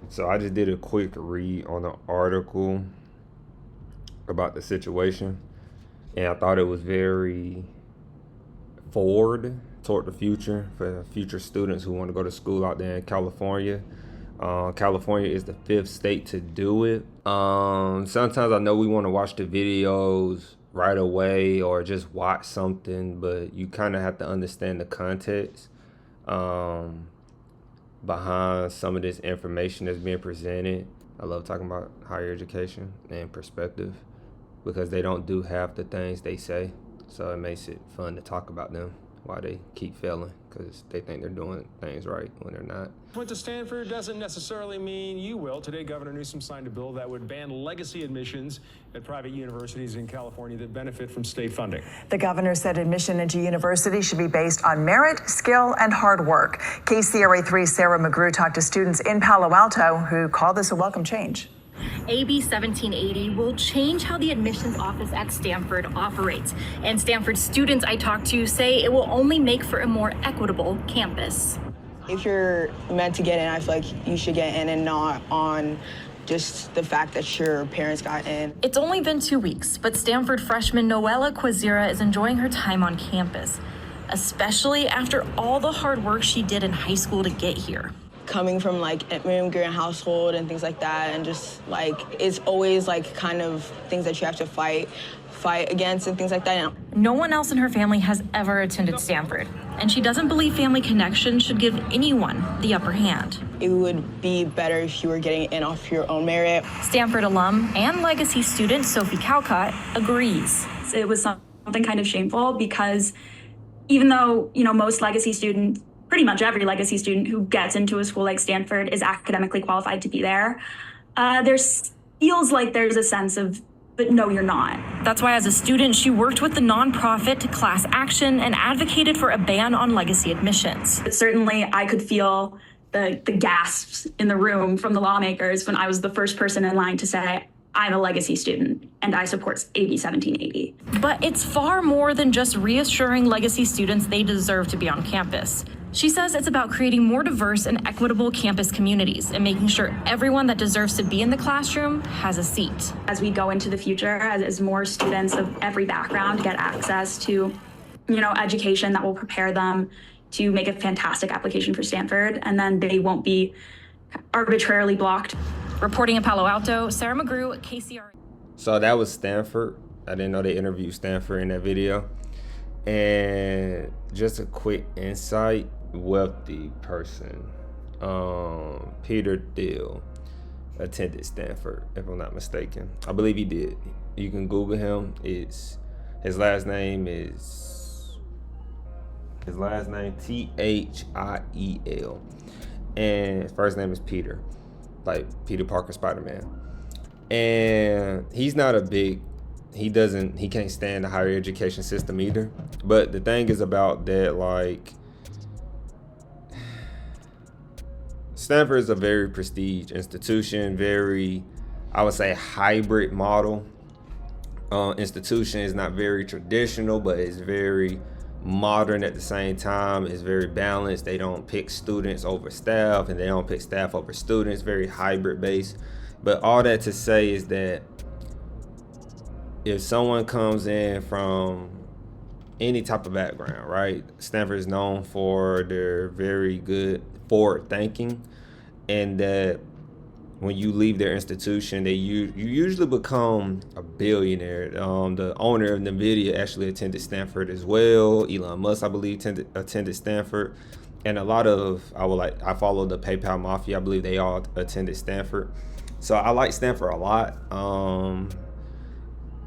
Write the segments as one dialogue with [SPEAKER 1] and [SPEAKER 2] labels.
[SPEAKER 1] So I just did a quick read on the article about the situation, and I thought it was very forward toward the future for future students who want to go to school out there in California. California is the fifth state to do it. Sometimes I know we want to watch the videos right away or just watch something, but you kind of have to understand the context behind some of this information that's being presented. I love talking about higher education and perspective because they don't do half the things they say. So it makes it fun to talk about them while they keep failing because they think they're doing things right when they're not.
[SPEAKER 2] Went to Stanford doesn't necessarily mean you will. Today, Governor Newsom signed a bill that would ban legacy admissions at private universities in California that benefit from state funding.
[SPEAKER 3] The governor said admission into university should be based on merit, skill, and hard work. KCRA3's Sarah McGrew talked to students in Palo Alto who call this a welcome change.
[SPEAKER 4] AB 1780 will change how the admissions office at Stanford operates. And Stanford students I talked to say it will only make for a more equitable campus.
[SPEAKER 5] If you're meant to get in, I feel like you should get in and not on just the fact that your parents got in.
[SPEAKER 4] It's only been 2 weeks, but Stanford freshman Noella Quazira is enjoying her time on campus, especially after all the hard work she did in high school to get here.
[SPEAKER 5] Coming from like an immigrant household and things like that, and just like it's always like kind of things that you have to fight against and things like that.
[SPEAKER 4] No one else in her family has ever attended Stanford, and she doesn't believe family connection should give anyone the upper hand.
[SPEAKER 5] It would be better if you were getting in off your own merit.
[SPEAKER 4] Stanford alum and legacy student Sophie Calcott agrees.
[SPEAKER 6] It was something kind of shameful because even though, most legacy students, pretty much every legacy student who gets into a school like Stanford is academically qualified to be there, there feels like there's a sense of, but no, you're not.
[SPEAKER 4] That's why as a student, she worked with the nonprofit Class Action and advocated for a ban on legacy admissions.
[SPEAKER 6] But certainly I could feel the gasps in the room from the lawmakers when I was the first person in line to say, I'm a legacy student and I support AB 1780.
[SPEAKER 4] But it's far more than just reassuring legacy students they deserve to be on campus. She says it's about creating more diverse and equitable campus communities and making sure everyone that deserves to be in the classroom has a seat.
[SPEAKER 6] As we go into the future, as more students of every background get access to, education that will prepare them to make a fantastic application for Stanford, and then they won't be arbitrarily blocked.
[SPEAKER 4] Reporting in Palo Alto, Sarah McGrew, KCRA.
[SPEAKER 1] So that was Stanford. I didn't know they interviewed Stanford in that video. And just a quick insight, wealthy person, Peter Thiel attended Stanford, if I'm not mistaken. I believe he did. You can Google him. His last name Thiel, and his first name is Peter, like Peter Parker, Spider-Man. And he's not he can't stand the higher education system either. But the thing is about that, like, Stanford is a very prestige institution, very, I would say, hybrid model institution. Is not very traditional, but it's very modern at the same time. It's very balanced. They don't pick students over staff, and they don't pick staff over students. Very hybrid based. But all that to say is that if someone comes in from any type of background, right? Stanford is known for their very good forward thinking, and that when you leave their institution, you usually become a billionaire. The owner of NVIDIA actually attended Stanford as well. Elon Musk, I believe, attended Stanford. And a lot of, I follow the PayPal Mafia. I believe they all attended Stanford. So I like Stanford a lot.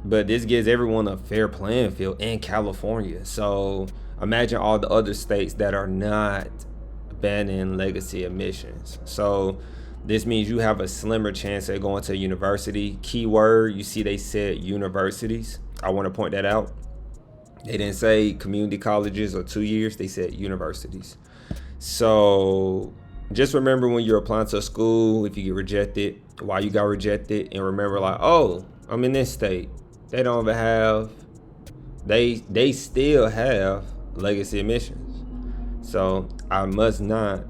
[SPEAKER 1] But this gives everyone a fair playing field in California. So imagine all the other states that are not banning legacy admissions. So this means you have a slimmer chance at going to a university. Keyword, you see they said universities. I want to point that out. They didn't say community colleges or 2 years. They said universities. So just remember when you're applying to a school, if you get rejected, why you got rejected, and remember like, oh, I'm in this state. They don't even have, they still have legacy admissions. So I must not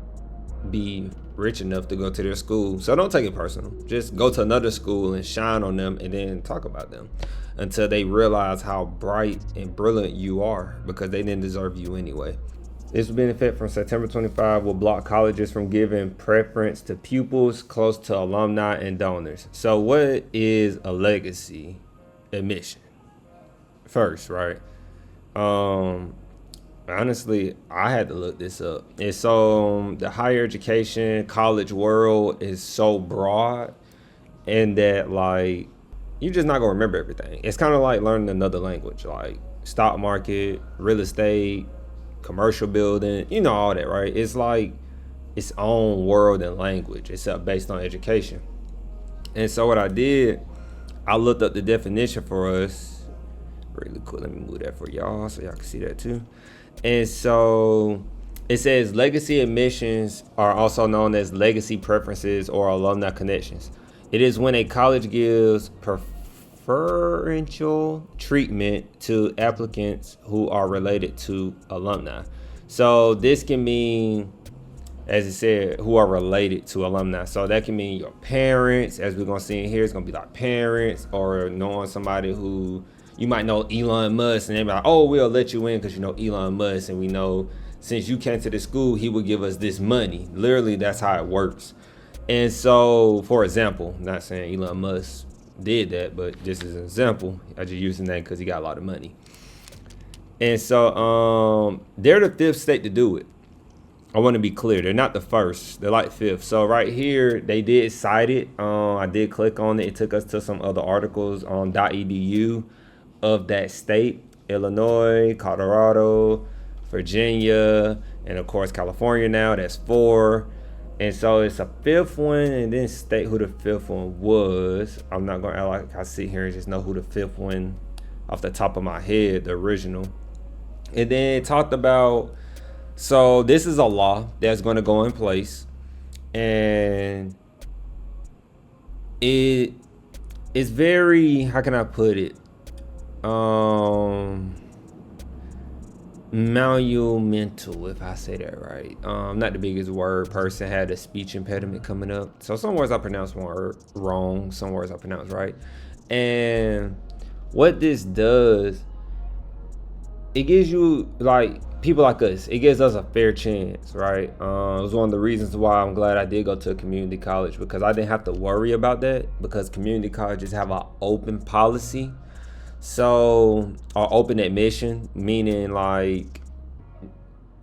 [SPEAKER 1] be rich enough to go to their school. So don't take it personal. Just go to another school and shine on them and then talk about them until they realize how bright and brilliant you are, because they didn't deserve you anyway. This will be in effect from September 25, will block colleges from giving preference to pupils close to alumni and donors. So what is a legacy admission? First, right? Honestly, I had to look this up. And so the higher education, college world is so broad, and that like you're just not gonna remember everything. It's kind of like learning another language, like stock market, real estate, commercial building, you know, all that, right? It's like its own world and language, except based on education. And so what I did, I looked up the definition for us. Really cool. Let me move that for y'all so y'all can see that too. And so it says legacy admissions are also known as legacy preferences or alumni connections. It is when a college gives preferential treatment to applicants who are related to alumni. So this can mean, as it said, who are related to alumni. So that can mean your parents, as we're gonna see in here, it's gonna be like parents, or knowing somebody who you might know Elon Musk, and they're like, oh, we'll let you in because you know Elon Musk, and we know since you came to the school, he would give us this money. Literally, that's how it works. And so, for example, I'm not saying Elon Musk did that, but this is an example. I just using that because he got a lot of money. And so they're the fifth state to do it. I want to be clear, they're not the first, they're like fifth. So right here, they did cite it. I did click on it. It took us to some other articles on .edu of that state: Illinois, Colorado, Virginia, and of course California. Now that's 4. And so it's a fifth one, and then state who the fifth one was. I'm not gonna act like I sit here and just know who the fifth one off the top of my head, the original. And then it talked about, so this is a law that's gonna go in place, and it is very, how can I put it? Monumental, if I say that right. Not the biggest word person, had a speech impediment coming up. So some words I pronounce wrong, some words I pronounce right. And what this does, it gives you, like, people like us, it gives us a fair chance, right? It was one of the reasons why I'm glad I did go to a community college, because I didn't have to worry about that, because community colleges have an open policy. So, or open admission, meaning like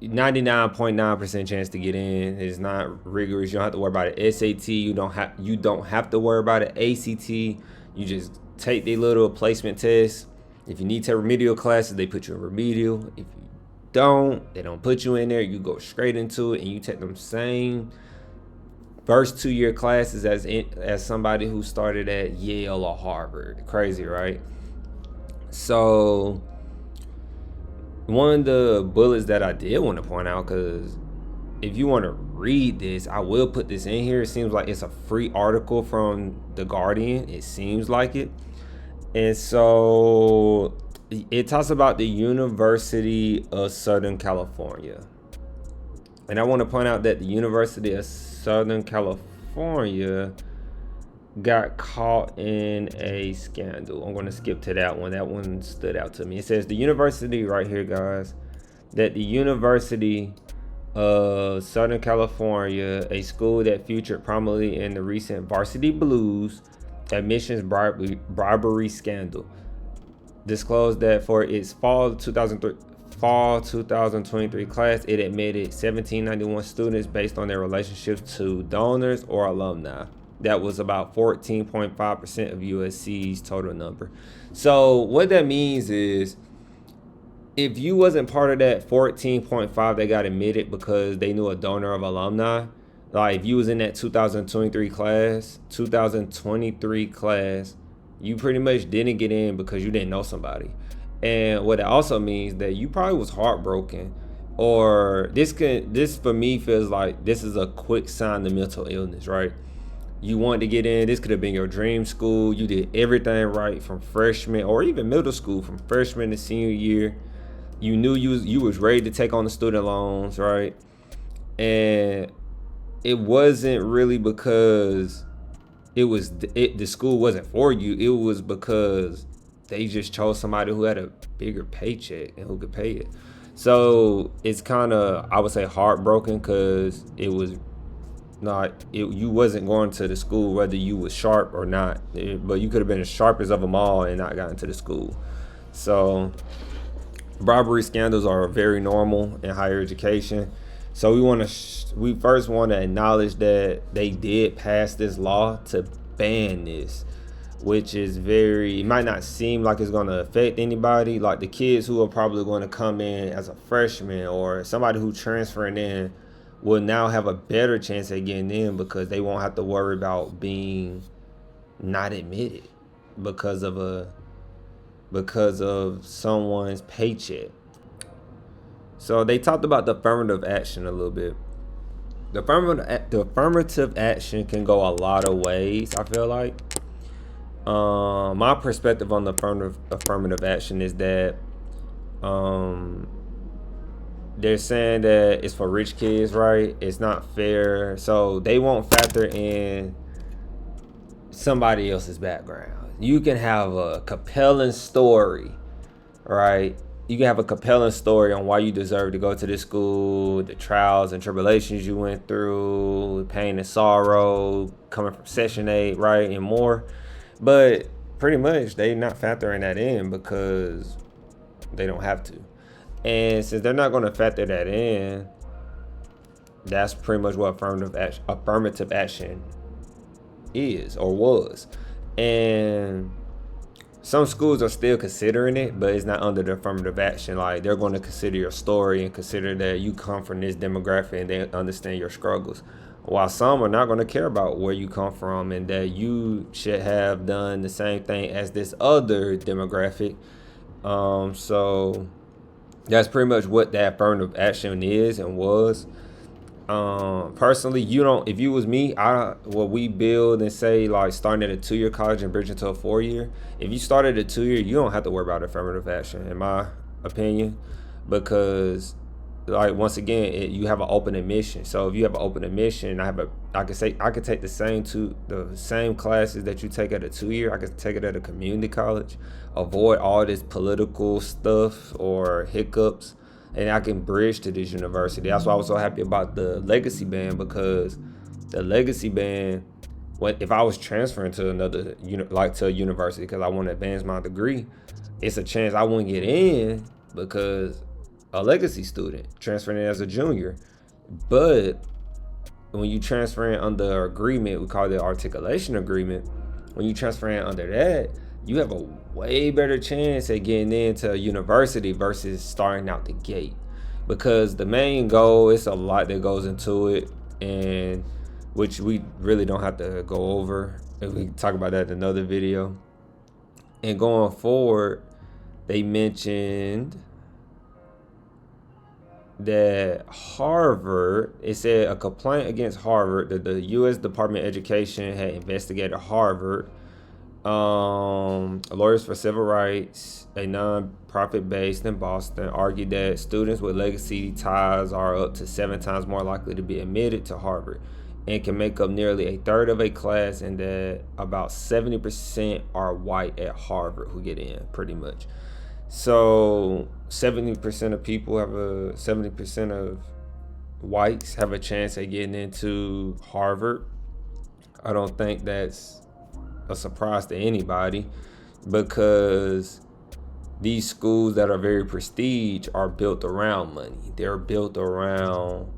[SPEAKER 1] 99.9% chance to get in. It's not rigorous. You don't have to worry about it. SAT, you don't have to worry about it. ACT, you just take the little placement test. If you need to have remedial classes, they put you in remedial. If you don't, they don't put you in there. You go straight into it, and you take them same first 2-year classes as somebody who started at Yale or Harvard. Crazy, right? So one of the bullets that I did want to point out, because if you want to read this, I will put this in here. It seems like it's a free article from The Guardian. It seems like it. And so it talks about the University of Southern California. And I want to point out that the University of Southern California got caught in a scandal. I'm going to skip to that one. That one stood out to me. It says the university right here, guys, that the University of Southern California, a school that featured prominently in the recent Varsity Blues admissions bribery scandal, disclosed that for its fall 2023 class, it admitted 1,791 students based on their relationships to donors or alumni. That was about 14.5% of USC's total number. So what that means is, if you wasn't part of that 14.5 that got admitted because they knew a donor of alumni, like if you was in that 2023 class, you pretty much didn't get in because you didn't know somebody. And what it also means that you probably was heartbroken, or this for me feels like this is a quick sign of mental illness, right? You wanted to get in. This could have been your dream school. You did everything right from freshman or even middle school, from freshman to senior year. You knew you was ready to take on the student loans, right? And it wasn't really because the school wasn't for you. It was because they just chose somebody who had a bigger paycheck and who could pay it. So it's kind of, I would say, heartbroken, because it was you wasn't going to the school whether you was sharp or not, but you could have been the sharpest of them all and not gotten to the school. So bribery scandals are very normal in higher education. So we first want to acknowledge that they did pass this law to ban this, which is it might not seem like it's going to affect anybody. Like the kids who are probably going to come in as a freshman or somebody who transferring in will now have a better chance at getting in, because they won't have to worry about being not admitted because of someone's paycheck. So they talked about the affirmative action a little bit. The affirmative action can go a lot of ways, I feel like. My perspective on the affirmative action is that they're saying that it's for rich kids, right? It's not fair. So they won't factor in somebody else's background. You can have a compelling story, right? You can have a compelling story on why you deserve to go to this school, the trials and tribulations you went through, pain and sorrow, coming from Section 8, right, and more. But pretty much they not factoring that in because they don't have to. And since they're not going to factor that in, that's pretty much what affirmative action is or was. And some schools are still considering it, but it's not under the affirmative action. Like, they're going to consider your story and consider that you come from this demographic and they understand your struggles. While some are not going to care about where you come from and that you should have done the same thing as this other demographic. So that's pretty much what that affirmative action is and was. Personally, if you was me, what we build and say, like, starting at a 2-year college and bridging to a 4-year, if you started at a 2-year, you don't have to worry about affirmative action, in my opinion, because, like, once again, you have an open admission. So if you have an open admission, I could take the same classes that you take at a 2-year. I could take it at a community college, avoid all this political stuff or hiccups, and I can bridge to this university. That's why I was so happy about the legacy band, because the legacy band, if I was transferring to another, to a university because I want to advance my degree, it's a chance I wouldn't get in because a legacy student transferring in as a junior. But when you transfer in under agreement, we call it articulation agreement. When you transfer in under that, you have a way better chance at getting into a university versus starting out the gate. Because the main goal, it's a lot that goes into it, and which we really don't have to go over. We can talk about that in another video. And going forward, they mentioned that Harvard, it said a complaint against Harvard, that the U.S. Department of Education had investigated Harvard. Lawyers for Civil Rights, a non-profit based in Boston, argued that students with legacy ties are up to 7 times more likely to be admitted to Harvard and can make up nearly a third of a class, and that about 70% are white at Harvard who get in, pretty much. So 70% of people 70% of whites have a chance at getting into Harvard. I don't think that's a surprise to anybody, because these schools that are very prestige are built around money. They're built around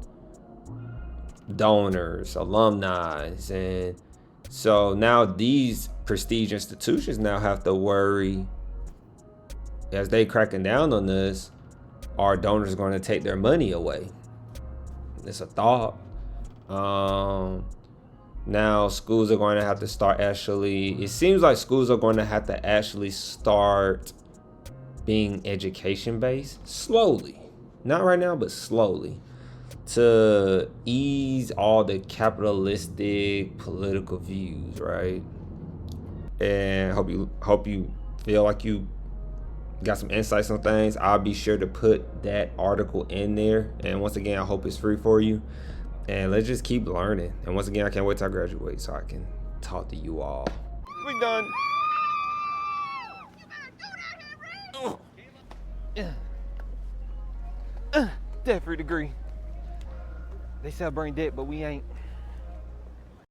[SPEAKER 1] donors, alumni, and so now these prestige institutions now have to worry, as they cracking down on this, are donors going to take their money away? It's a thought. Now schools are going to have to start it seems like schools are going to have to actually start being education based slowly. Not right now, but slowly, to ease all the capitalistic political views, right? And hope you feel like you got some insights on things. I'll be sure to put that article in there. And once again, I hope it's free for you. And let's just keep learning. And once again, I can't wait till I graduate so I can talk to you all.
[SPEAKER 7] We done. Debt-free degree. They celebrating debt, but we ain't.